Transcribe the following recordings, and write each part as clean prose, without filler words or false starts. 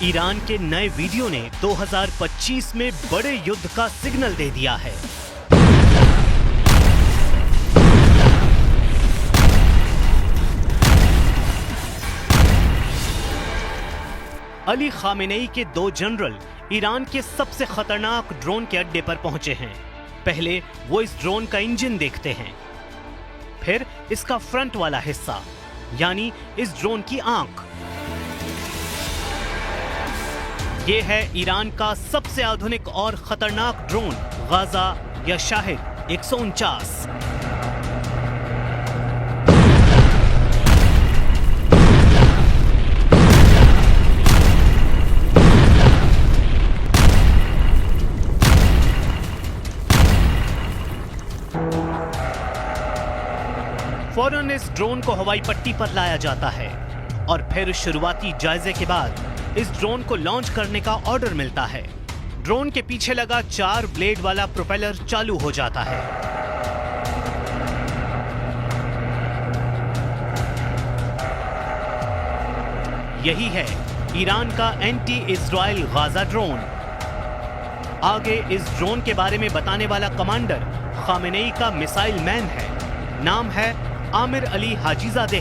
Iran के नए video ने 2025 में बड़े युद्ध का सिग्नल दे दिया है। अली खामेनेई के 2 जनरल ईरान के सबसे खतरनाक ड्रोन के अड्डे पर पहुंचे हैं। पहले वो इस ड्रोन का इंजन देखते हैं, फिर इसका फ्रंट वाला हिस्सा यानी इस ड्रोन की आंख। ये है ईरान का सबसे आधुनिक और खतरनाक ड्रोन गाजा या शाहिद 149। फौरन इस ड्रोन को हवाई पट्टी पर लाया जाता है और फिर शुरुआती जायजे के बाद इस ड्रोन को लॉन्च करने का ऑर्डर मिलता है। ड्रोन के पीछे लगा 4 ब्लेड वाला प्रोपेलर चालू हो जाता है। यही है ईरान का एंटी इजराइल गाजा ड्रोन। आगे इस ड्रोन के बारे में बताने वाला कमांडर खामेनेई का मिसाइल मैन है। नाम है Aamir Ali Hajizade.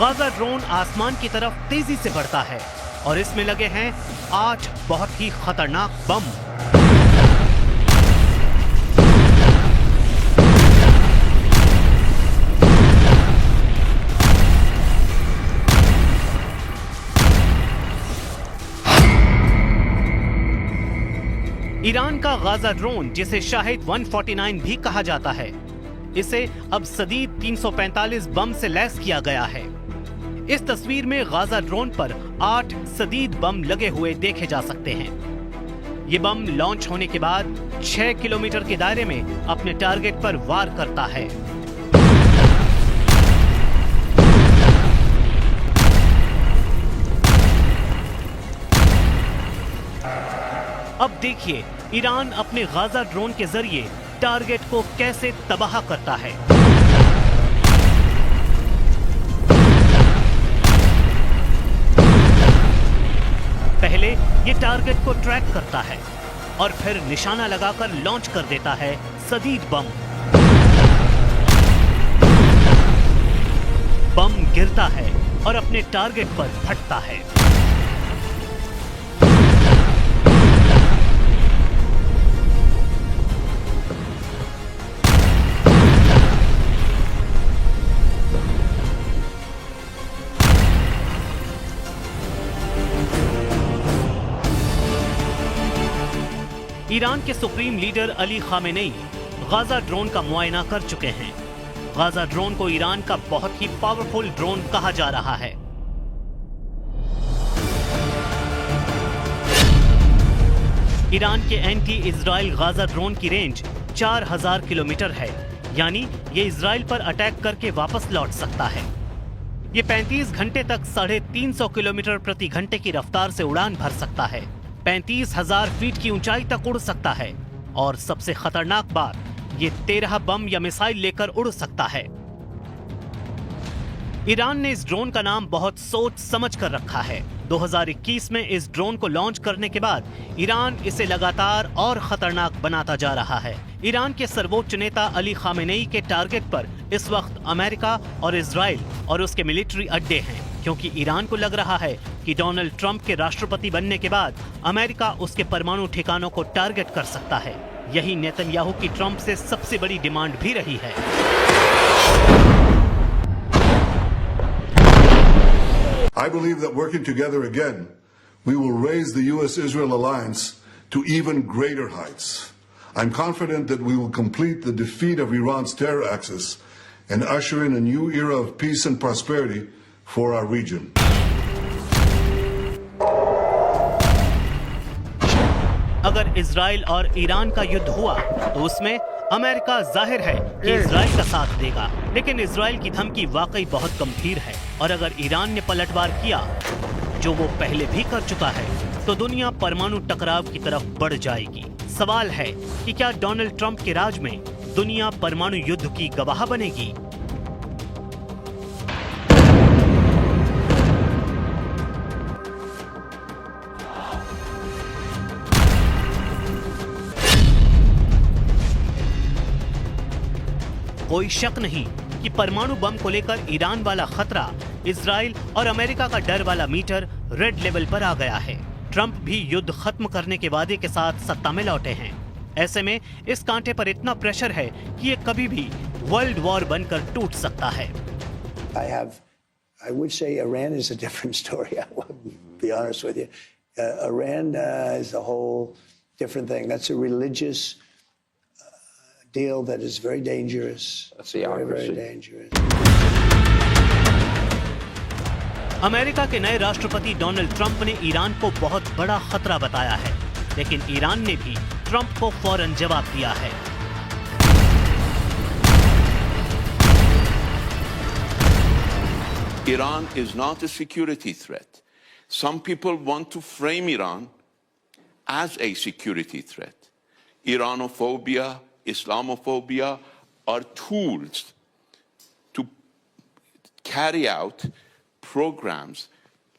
Gaza drone आसमान की तरफ तेजी से बढ़ता है और इसमें लगे हैं 8 बहुत ही खतरनाक बम। ईरान का गाजा ड्रोन जिसे शाहिद 149 भी कहा जाता है, इसे अब सदीद 345 बम से लैस किया गया है। इस तस्वीर में गाजा ड्रोन पर 8 सदीद बम लगे हुए देखे जा सकते हैं। ये बम लॉन्च होने के बाद 6 किलोमीटर के दायरे में अपने टारगेट पर वार करता है। अब देखिए ईरान अपने गाजा ड्रोन के जरिए टारगेट को कैसे तबाह करता है। पहले ये टारगेट को ट्रैक करता है और फिर निशाना लगाकर लॉन्च कर देता है सदीद बम। बम गिरता है और अपने टारगेट पर फटता है। ईरान के supreme leader Ali Khamenei Gaza drone का मुआयना कर चुके हैं। गाजा ड्रोन को ईरान का बहुत ही पावरफुल ड्रोन कहा जा रहा है। ईरान के एंटी इजराइल गाजा ड्रोन की रेंज 4000 किलोमीटर है, यानी ये इजराइल पर अटैक करके वापस लौट सकता है। ये 35 घंटे तक 350 किलोमीटर प्रति घंटे की रफ्तार से उड़ान भर सकता है। 35,000 फीट की ऊंचाई तक उड़ सकता है और सबसे खतरनाक बात, ये 13 बम या मिसाइल लेकर उड़ सकता है। ईरान ने इस ड्रोन का नाम बहुत सोच समझ कर रखा है। 2021 में इस ड्रोन को लॉन्च करने के बाद ईरान इसे लगातार और खतरनाक बनाता जा रहा है। ईरान के सर्वोच्च नेता अली खामेनेई के टारगेट पर इस वक्त अमेरिका और इजराइल और उसके मिलिट्री अड्डे हैं, क्योंकि ईरान को लग रहा है कि डोनाल्ड ट्रंप के राष्ट्रपति बनने के बाद अमेरिका उसके परमाणु ठिकानों को टारगेट कर सकता है। यही नेतन्याहू की ट्रंप से सबसे बड़ी डिमांड भी रही है। I believe that working together again, we will raise the U.S.-Israel alliance to even greater heights. I'm confident that we will complete the defeat of Iran's terror axis and usher in a new era of peace and prosperity for our region. अगर Israel और Iran का युद्ध हुआ तो उसमें America जाहिर है कि इजराइल का साथ देगा, लेकिन इजराइल की धमकी वाकई बहुत गंभीर है और अगर ईरान ने पलटवार किया, जो वो पहले भी कर चुका है, तो दुनिया परमाणु टकराव की तरफ बढ़ जाएगी। सवाल है कि क्या डोनाल्ड ट्रंप के राज में दुनिया परमाणु युद्ध की गवाह बनेगी? कोई शक नहीं कि परमाणु बम को लेकर ईरान वाला खतरा इजराइल और अमेरिका का डर वाला मीटर रेड लेवल पर आ गया है। ट्रंप भी युद्ध खत्म करने के वादे के साथ सत्ता में लौटे हैं। ऐसे में इस कांटे पर इतना प्रेशर है कि ये कभी भी वर्ल्ड वॉर बनकर टूट सकता है। I would say Iran is a different story. I will be honest with you. Iran is a whole different thing. That's a religious deal that is very dangerous. That's very, very dangerous. America के नए राष्ट्रपति Donald Trump ने Iran को बहुत बड़ा खतरा बताया है, लेकिन ईरान ने भी ट्रंप को फौरन जवाब दिया है। Iran is not a security threat. Some people want to frame Iran as a security threat. Iranophobia, Islamophobia are tools to carry out programs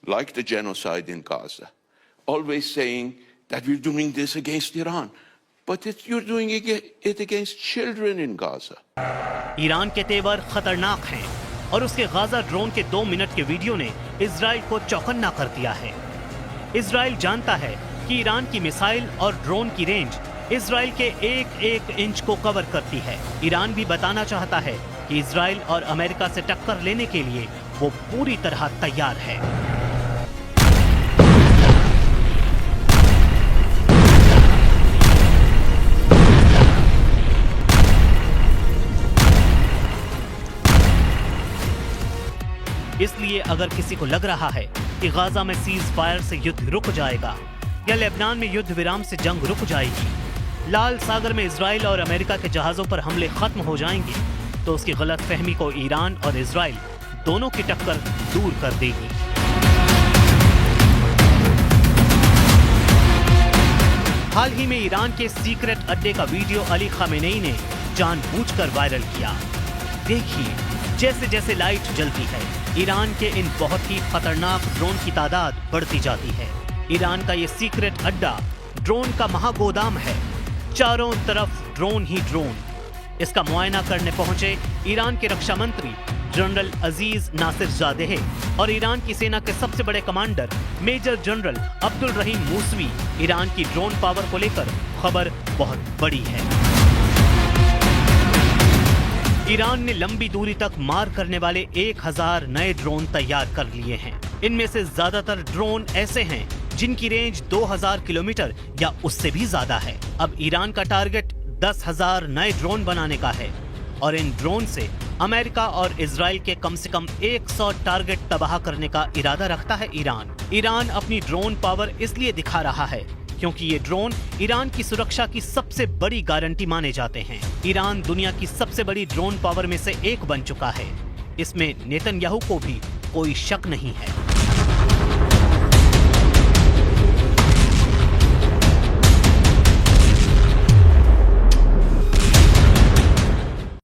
like the genocide in Gaza, always saying that we're doing this against Iran, but you're doing it against children in Gaza. Iran के तेवर खतरनाक हैं और उसके Gaza drone के 2 minute के video ने Israel को चौकन्ना कर दिया है। इजराइल जानता है कि ईरान की मिसाइल और ड्रोन की रेंज इजराइल के 1-1 इंच को कवर करती है। ईरान भी बताना चाहता है कि इजराइल और अमेरिका से टक्कर लेने के लिए वो पूरी तरह तैयार है। इसलिए अगर किसी को लग रहा है कि गाजा में सीज फायर से युद्ध रुक जाएगा या लेबनान में युद्ध विराम से जंग रुक जाएगी, लाल सागर में इजराइल और अमेरिका के जहाजों पर हमले खत्म हो जाएंगे, तो उसकी गलतफहमी को ईरान और इजराइल दोनों की टक्कर दूर कर देगी। हाल ही में ईरान के सीक्रेट अड्डे का वीडियो अली खामेनेई ने जानबूझकर वायरल किया। देखिए जैसे जैसे लाइट जलती है, ईरान के इन बहुत ही खतरनाक ड्रोन की तादाद बढ़ती जाती है। ईरान का ये सीक्रेट अड्डा ड्रोन का महागोदाम है, चारों तरफ ड्रोन ही ड्रोन। इसका मुआयना करने पहुंचे ईरान के रक्षा मंत्री जनरल अजीज नासिरजादेह और ईरान की सेना के सबसे बड़े कमांडर मेजर जनरल अब्दुल रहीम मूसवी। ईरान की ड्रोन पावर को लेकर खबर बहुत बड़ी है। ईरान ने लंबी दूरी तक मार करने वाले 1000 नए ड्रोन तैयार कर लिए हैं। इनमें से ज्यादातर ड्रोन ऐसे हैं जिनकी रेंज 2000 किलोमीटर या उससे भी ज्यादा है। अब ईरान का टारगेट 10,000 नए ड्रोन बनाने का है और इन ड्रोन से अमेरिका और इजराइल के कम से कम 100 टारगेट तबाह करने का इरादा रखता है ईरान। ईरान अपनी ड्रोन पावर इसलिए दिखा रहा है क्योंकि ये ड्रोन ईरान की सुरक्षा की सबसे बड़ी गारंटी माने जाते हैं। ईरान दुनिया की सबसे बड़ी ड्रोन पावर में से एक बन चुका है, इसमें नेतन्याहू को भी कोई शक नहीं है।